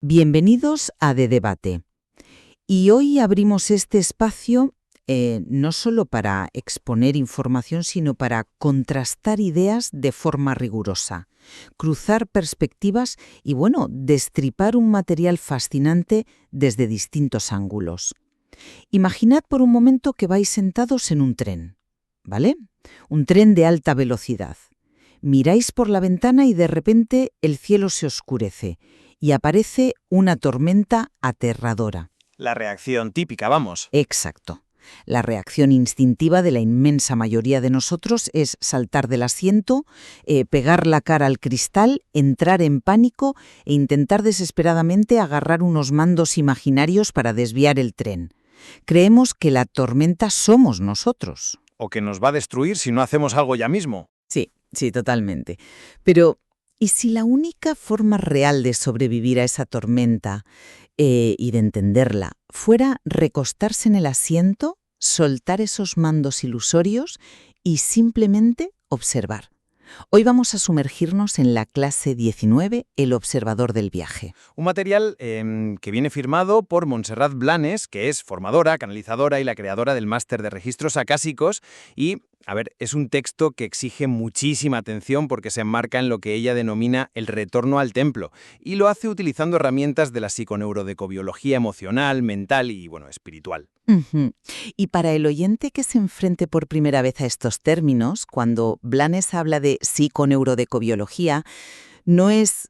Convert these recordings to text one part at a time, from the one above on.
Bienvenidos a De Debate. Y hoy abrimos este espacio no solo para exponer información, sino para contrastar ideas de forma rigurosa, cruzar perspectivas y, destripar un material fascinante desde distintos ángulos. Imaginad por un momento que vais sentados en un tren, ¿vale? Un tren de alta velocidad. Miráis por la ventana y de repente el cielo se oscurece y aparece una tormenta aterradora. La reacción típica, vamos. Exacto. La reacción instintiva de la inmensa mayoría de nosotros es saltar del asiento, pegar la cara al cristal, entrar en pánico e intentar desesperadamente agarrar unos mandos imaginarios para desviar el tren. Creemos que la tormenta somos nosotros. O que nos va a destruir si no hacemos algo ya mismo. Sí, totalmente. Pero, ¿y si la única forma real de sobrevivir a esa tormenta y de entenderla fuera recostarse en el asiento, soltar esos mandos ilusorios y simplemente observar? Hoy vamos a sumergirnos en la clase 19, El observador del viaje. Un material que viene firmado por Montserrat Blanes, que es formadora, canalizadora y la creadora del máster de registros acásicos. Y, es un texto que exige muchísima atención porque se enmarca en lo que ella denomina el retorno al templo. Y lo hace utilizando herramientas de la psiconeurodecobiología emocional, mental y, espiritual. Y para el oyente que se enfrente por primera vez a estos términos, cuando Blanes habla de psiconeurodecobiología, no es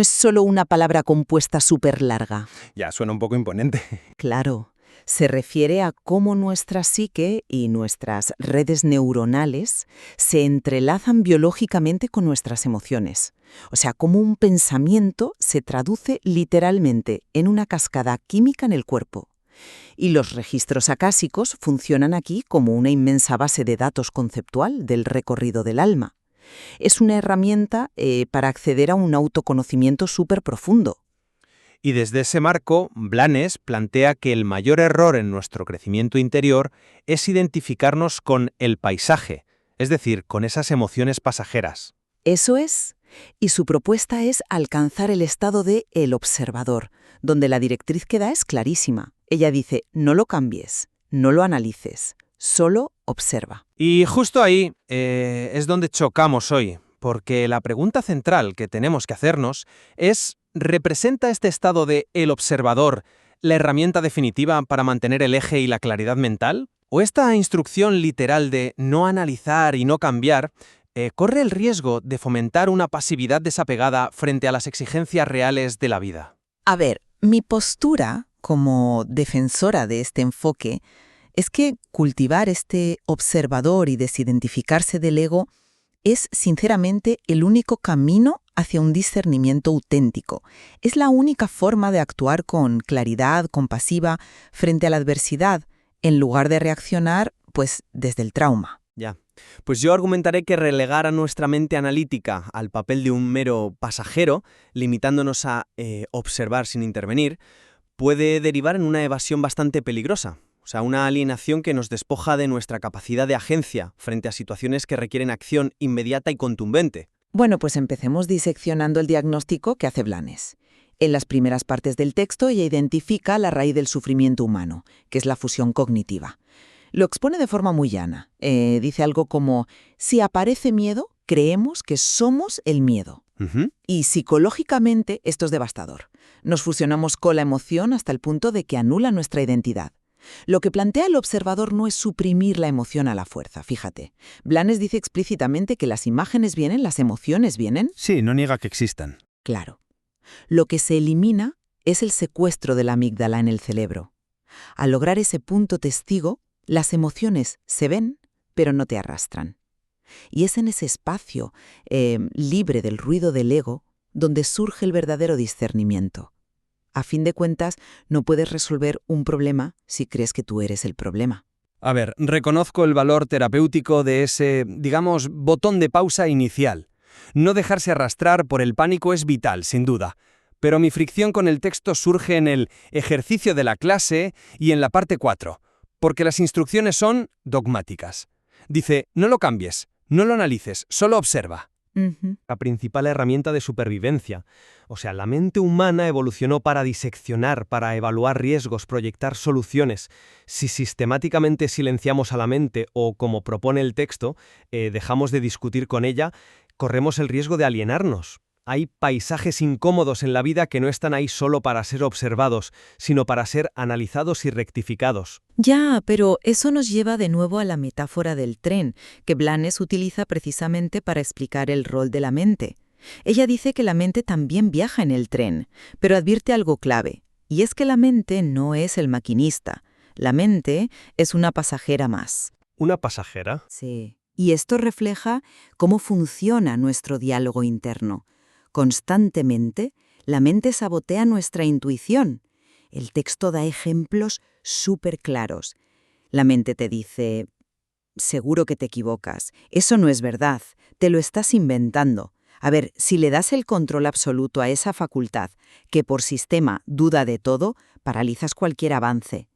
solo una palabra compuesta súper larga. Ya, suena un poco imponente. Claro, se refiere a cómo nuestra psique y nuestras redes neuronales se entrelazan biológicamente con nuestras emociones. O sea, cómo un pensamiento se traduce literalmente en una cascada química en el cuerpo. Y los registros acásicos funcionan aquí como una inmensa base de datos conceptual del recorrido del alma. Es una herramienta para acceder a un autoconocimiento súper profundo. Y desde ese marco, Blanes plantea que el mayor error en nuestro crecimiento interior es identificarnos con el paisaje, es decir, con esas emociones pasajeras. Eso es. Y su propuesta es alcanzar el estado de el observador, donde la directriz que da es clarísima. Ella dice, no lo cambies, no lo analices, solo observa. Y justo ahí es donde chocamos hoy, porque la pregunta central que tenemos que hacernos es, ¿representa este estado de el observador la herramienta definitiva para mantener el eje y la claridad mental? ¿O esta instrucción literal de no analizar y no cambiar corre el riesgo de fomentar una pasividad desapegada frente a las exigencias reales de la vida? A ver, mi postura como defensora de este enfoque es que cultivar este observador y desidentificarse del ego es sinceramente el único camino hacia un discernimiento auténtico. Es la única forma de actuar con claridad compasiva frente a la adversidad, en lugar de reaccionar, desde el trauma. Ya. Pues yo argumentaré que relegar a nuestra mente analítica al papel de un mero pasajero, limitándonos a observar sin intervenir, puede derivar en una evasión bastante peligrosa. O sea, una alienación que nos despoja de nuestra capacidad de agencia frente a situaciones que requieren acción inmediata y contundente. Bueno, pues empecemos diseccionando el diagnóstico que hace Blanes. En las primeras partes del texto ella identifica la raíz del sufrimiento humano, que es la fusión cognitiva. Lo expone de forma muy llana. Dice algo como, si aparece miedo, creemos que somos el miedo. Y psicológicamente esto es devastador. Nos fusionamos con la emoción hasta el punto de que anula nuestra identidad. Lo que plantea el observador no es suprimir la emoción a la fuerza, fíjate. Blanes dice explícitamente que las imágenes vienen, las emociones vienen. Sí, no niega que existan. Claro. Lo que se elimina es el secuestro de la amígdala en el cerebro. Al lograr ese punto testigo, las emociones se ven, pero no te arrastran. Y es en ese espacio, libre del ruido del ego, donde surge el verdadero discernimiento. A fin de cuentas, no puedes resolver un problema si crees que tú eres el problema. A ver, reconozco el valor terapéutico de ese, botón de pausa inicial. No dejarse arrastrar por el pánico es vital, sin duda. Pero mi fricción con el texto surge en el ejercicio de la clase y en la parte 4, porque las instrucciones son dogmáticas. Dice, no lo cambies, no lo analices, solo observa. Ujú. La principal herramienta de supervivencia. O sea, la mente humana evolucionó para diseccionar, para evaluar riesgos, proyectar soluciones. Si sistemáticamente silenciamos a la mente o, como propone el texto, dejamos de discutir con ella, corremos el riesgo de alienarnos. Hay paisajes incómodos en la vida que no están ahí solo para ser observados, sino para ser analizados y rectificados. Ya, pero eso nos lleva de nuevo a la metáfora del tren, que Blanes utiliza precisamente para explicar el rol de la mente. Ella dice que la mente también viaja en el tren, pero advierte algo clave, y es que la mente no es el maquinista. La mente es una pasajera más. ¿Una pasajera? Sí. Y esto refleja cómo funciona nuestro diálogo interno. Constantemente, la mente sabotea nuestra intuición. El texto da ejemplos súper claros. La mente te dice, seguro que te equivocas, eso no es verdad, te lo estás inventando. A ver, si le das el control absoluto a esa facultad, que por sistema duda de todo, paralizas cualquier avance.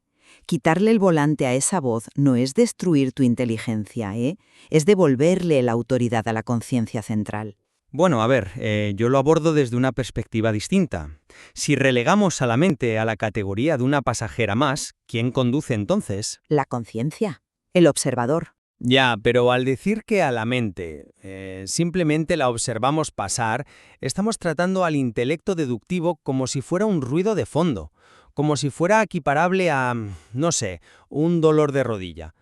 Quitarle el volante a esa voz no es destruir tu inteligencia, es devolverle la autoridad a la conciencia central. Bueno, a ver, yo lo abordo desde una perspectiva distinta. Si relegamos a la mente a la categoría de una pasajera más, ¿quién conduce entonces? La conciencia, el observador. Ya, pero al decir que a la mente simplemente la observamos pasar, estamos tratando al intelecto deductivo como si fuera un ruido de fondo, como si fuera equiparable a, no sé, un dolor de rodilla.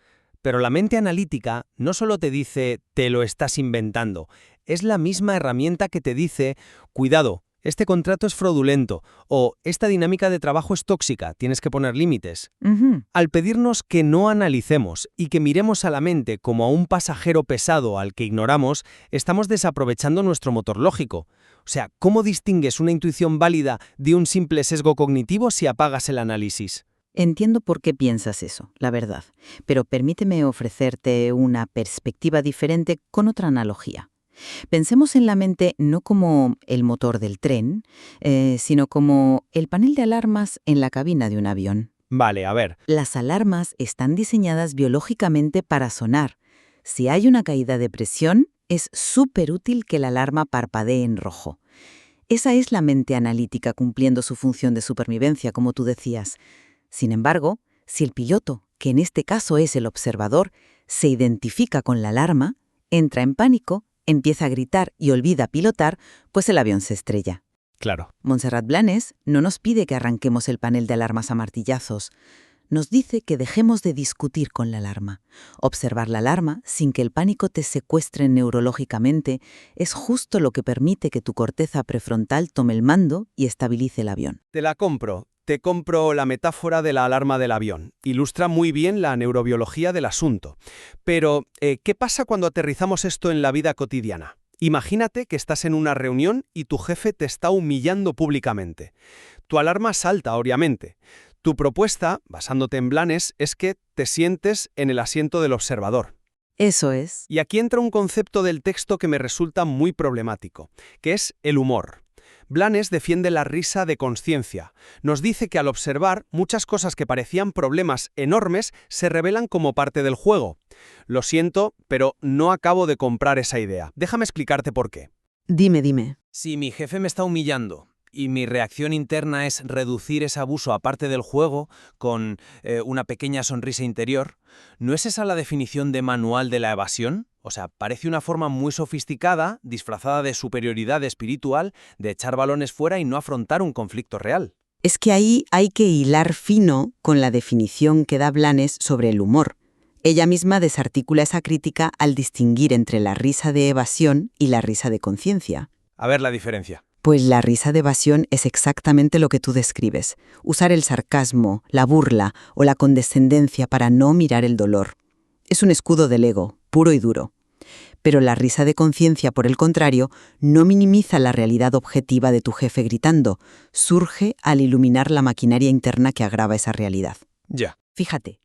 Pero la mente analítica no solo te dice «te lo estás inventando», es la misma herramienta que te dice «cuidado, este contrato es fraudulento» o «esta dinámica de trabajo es tóxica, tienes que poner límites». Al pedirnos que no analicemos y que miremos a la mente como a un pasajero pesado al que ignoramos, estamos desaprovechando nuestro motor lógico. O sea, ¿cómo distingues una intuición válida de un simple sesgo cognitivo si apagas el análisis? Entiendo por qué piensas eso, la verdad, pero permíteme ofrecerte una perspectiva diferente con otra analogía. Pensemos en la mente no como el motor del tren, sino como el panel de alarmas en la cabina de un avión. Vale, a ver. Las alarmas están diseñadas biológicamente para sonar. Si hay una caída de presión, es súper útil que la alarma parpadee en rojo. Esa es la mente analítica cumpliendo su función de supervivencia, como tú decías. Sin embargo, si el piloto, que en este caso es el observador, se identifica con la alarma, entra en pánico, empieza a gritar y olvida pilotar, pues el avión se estrella. Claro. Montserrat Blanes no nos pide que arranquemos el panel de alarmas a martillazos. Nos dice que dejemos de discutir con la alarma. Observar la alarma sin que el pánico te secuestre neurológicamente es justo lo que permite que tu corteza prefrontal tome el mando y estabilice el avión. Te la compro. Te compro la metáfora de la alarma del avión. Ilustra muy bien la neurobiología del asunto. Pero, ¿qué pasa cuando aterrizamos esto en la vida cotidiana? Imagínate que estás en una reunión y tu jefe te está humillando públicamente. Tu alarma salta, obviamente. Tu propuesta, basándote en Blanes, es que te sientes en el asiento del observador. Eso es. Y aquí entra un concepto del texto que me resulta muy problemático, que es el humor. Blanes defiende la risa de conciencia. Nos dice que al observar, muchas cosas que parecían problemas enormes se revelan como parte del juego. Lo siento, pero no acabo de comprar esa idea. Déjame explicarte por qué. Dime. Si mi jefe me está humillando y mi reacción interna es reducir ese abuso a parte del juego con una pequeña sonrisa interior, ¿no es esa la definición de manual de la evasión? O sea, parece una forma muy sofisticada, disfrazada de superioridad espiritual, de echar balones fuera y no afrontar un conflicto real. Es que ahí hay que hilar fino con la definición que da Blanes sobre el humor. Ella misma desarticula esa crítica al distinguir entre la risa de evasión y la risa de conciencia. A ver la diferencia. Pues la risa de evasión es exactamente lo que tú describes, usar el sarcasmo, la burla o la condescendencia para no mirar el dolor. Es un escudo del ego, puro y duro. Pero la risa de conciencia, por el contrario, no minimiza la realidad objetiva de tu jefe gritando, surge al iluminar la maquinaria interna que agrava esa realidad. Ya. Fíjate,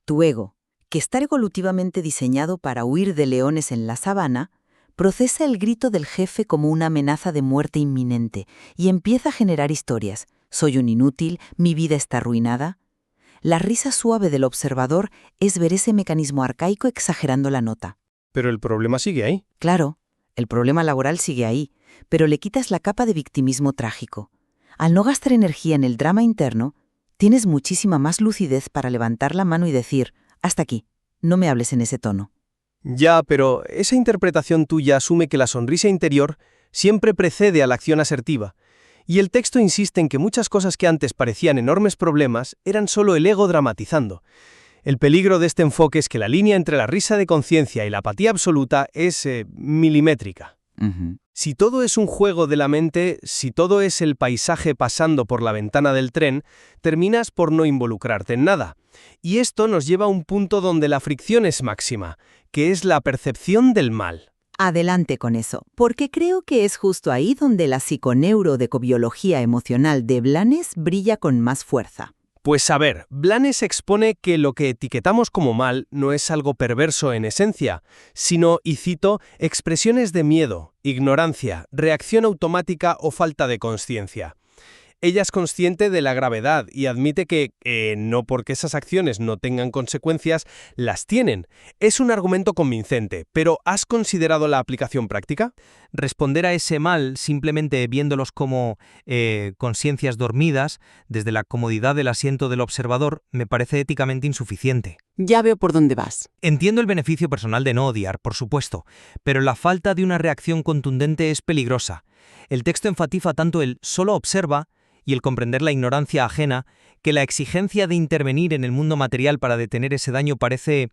tu ego, que está evolutivamente diseñado para huir de leones en la sabana, procesa el grito del jefe como una amenaza de muerte inminente y empieza a generar historias. Soy un inútil, mi vida está arruinada. La risa suave del observador es ver ese mecanismo arcaico exagerando la nota. Pero el problema sigue ahí. Claro, el problema laboral sigue ahí, pero le quitas la capa de victimismo trágico. Al no gastar energía en el drama interno, tienes muchísima más lucidez para levantar la mano y decir, hasta aquí, no me hables en ese tono. Ya, pero esa interpretación tuya asume que la sonrisa interior siempre precede a la acción asertiva, y el texto insiste en que muchas cosas que antes parecían enormes problemas eran solo el ego dramatizando. El peligro de este enfoque es que la línea entre la risa de conciencia y la apatía absoluta es milimétrica. Si todo es un juego de la mente, si todo es el paisaje pasando por la ventana del tren, terminas por no involucrarte en nada. Y esto nos lleva a un punto donde la fricción es máxima, que es la percepción del mal. Adelante con eso, porque creo que es justo ahí donde la psiconeurodecobiología emocional de Blanes brilla con más fuerza. Pues a ver, Blanes expone que lo que etiquetamos como mal no es algo perverso en esencia, sino, y cito, expresiones de miedo, ignorancia, reacción automática o falta de consciencia. Ella es consciente de la gravedad y admite que, no porque esas acciones no tengan consecuencias, las tienen. Es un argumento convincente, pero ¿has considerado la aplicación práctica? Responder a ese mal simplemente viéndolos como conciencias dormidas, desde la comodidad del asiento del observador, me parece éticamente insuficiente. Ya veo por dónde vas. Entiendo el beneficio personal de no odiar, por supuesto, pero la falta de una reacción contundente es peligrosa. El texto enfatiza tanto el solo observa y el comprender la ignorancia ajena, que la exigencia de intervenir en el mundo material para detener ese daño parece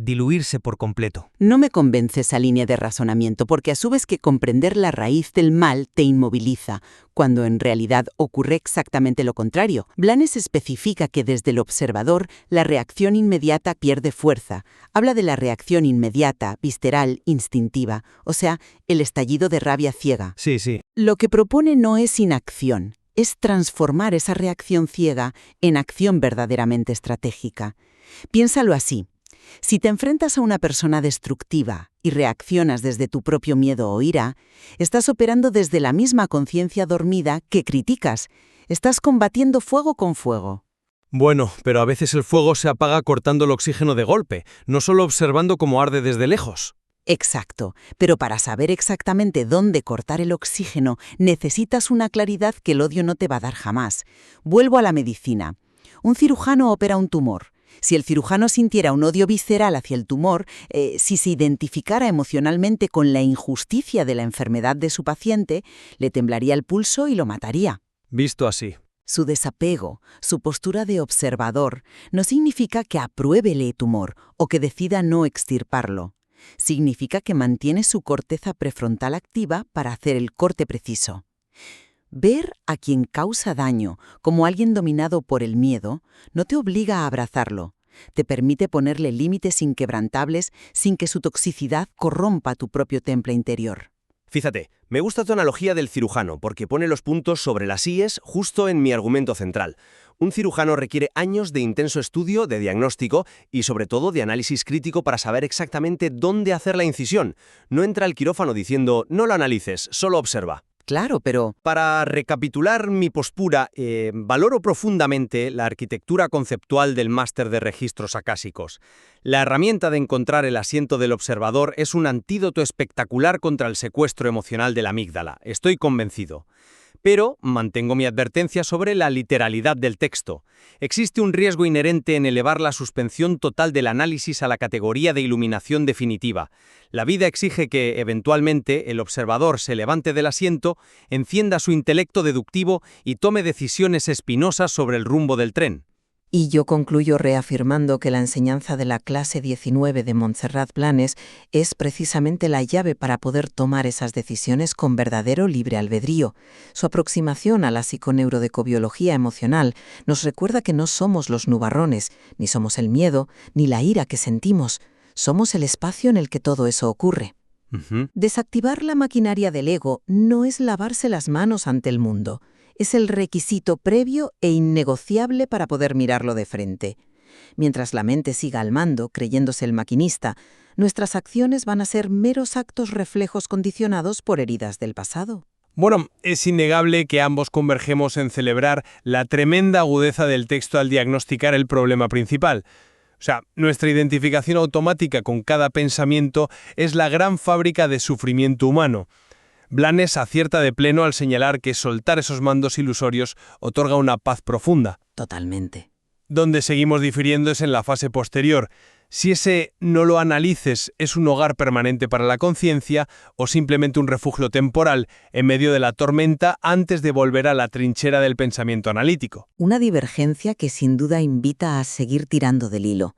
diluirse por completo. No me convence esa línea de razonamiento, porque asumes que comprender la raíz del mal te inmoviliza, cuando en realidad ocurre exactamente lo contrario. Blanes especifica que desde el observador la reacción inmediata pierde fuerza. Habla de la reacción inmediata, visceral, instintiva, o sea, el estallido de rabia ciega. Sí. Lo que propone no es inacción, es transformar esa reacción ciega en acción verdaderamente estratégica. Piénsalo así. Si te enfrentas a una persona destructiva y reaccionas desde tu propio miedo o ira, estás operando desde la misma conciencia dormida que criticas. Estás combatiendo fuego con fuego. Bueno, pero a veces el fuego se apaga cortando el oxígeno de golpe, no solo observando cómo arde desde lejos. Exacto, pero para saber exactamente dónde cortar el oxígeno necesitas una claridad que el odio no te va a dar jamás. Vuelvo a la medicina. Un cirujano opera un tumor. Si el cirujano sintiera un odio visceral hacia el tumor, si se identificara emocionalmente con la injusticia de la enfermedad de su paciente, le temblaría el pulso y lo mataría. Visto así. Su desapego, su postura de observador, no significa que apruebe el tumor o que decida no extirparlo. Significa que mantiene su corteza prefrontal activa para hacer el corte preciso. Ver a quien causa daño como alguien dominado por el miedo no te obliga a abrazarlo. Te permite ponerle límites inquebrantables sin que su toxicidad corrompa tu propio temple interior. Fíjate, me gusta tu analogía del cirujano porque pone los puntos sobre las íes justo en mi argumento central. Un cirujano requiere años de intenso estudio, de diagnóstico y sobre todo de análisis crítico para saber exactamente dónde hacer la incisión. No entra al quirófano diciendo, no lo analices, solo observa. Claro, pero Para recapitular mi postura, valoro profundamente la arquitectura conceptual del máster de registros acásicos. La herramienta de encontrar el asiento del observador es un antídoto espectacular contra el secuestro emocional de la amígdala, estoy convencido. Pero mantengo mi advertencia sobre la literalidad del texto. Existe un riesgo inherente en elevar la suspensión total del análisis a la categoría de iluminación definitiva. La vida exige que, eventualmente, el observador se levante del asiento, encienda su intelecto deductivo y tome decisiones espinosas sobre el rumbo del tren. Y yo concluyo reafirmando que la enseñanza de la clase 19 de Montserrat Blanes es precisamente la llave para poder tomar esas decisiones con verdadero libre albedrío. Su aproximación a la psiconeurodecobiología emocional nos recuerda que no somos los nubarrones, ni somos el miedo, ni la ira que sentimos. Somos el espacio en el que todo eso ocurre. Desactivar la maquinaria del ego no es lavarse las manos ante el mundo. Es el requisito previo e innegociable para poder mirarlo de frente. Mientras la mente siga al mando, creyéndose el maquinista, nuestras acciones van a ser meros actos reflejos condicionados por heridas del pasado. Bueno, es innegable que ambos convergemos en celebrar la tremenda agudeza del texto al diagnosticar el problema principal. O sea, nuestra identificación automática con cada pensamiento es la gran fábrica de sufrimiento humano. Blanes acierta de pleno al señalar que soltar esos mandos ilusorios otorga una paz profunda. Totalmente. Donde seguimos difiriendo es en la fase posterior. Si ese no lo analices es un hogar permanente para la conciencia o simplemente un refugio temporal en medio de la tormenta antes de volver a la trinchera del pensamiento analítico. Una divergencia que sin duda invita a seguir tirando del hilo.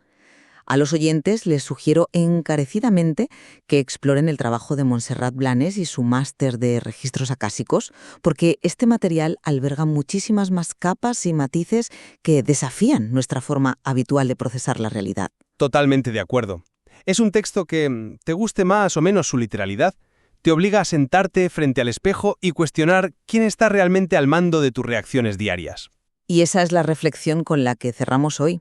A los oyentes les sugiero encarecidamente que exploren el trabajo de Montserrat Blanes y su máster de registros acásicos, porque este material alberga muchísimas más capas y matices que desafían nuestra forma habitual de procesar la realidad. Totalmente de acuerdo. Es un texto que, te guste más o menos su literalidad, te obliga a sentarte frente al espejo y cuestionar quién está realmente al mando de tus reacciones diarias. Y esa es la reflexión con la que cerramos hoy.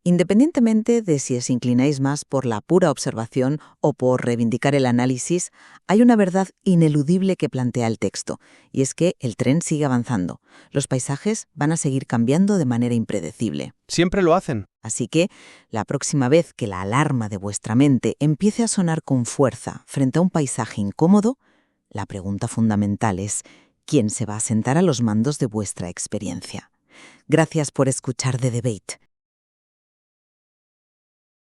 Independientemente de si os inclináis más por la pura observación o por reivindicar el análisis, hay una verdad ineludible que plantea el texto, y es que el tren sigue avanzando. Los paisajes van a seguir cambiando de manera impredecible. Siempre lo hacen. Así que, la próxima vez que la alarma de vuestra mente empiece a sonar con fuerza frente a un paisaje incómodo, la pregunta fundamental es: ¿quién se va a sentar a los mandos de vuestra experiencia? Gracias por escuchar The Debate.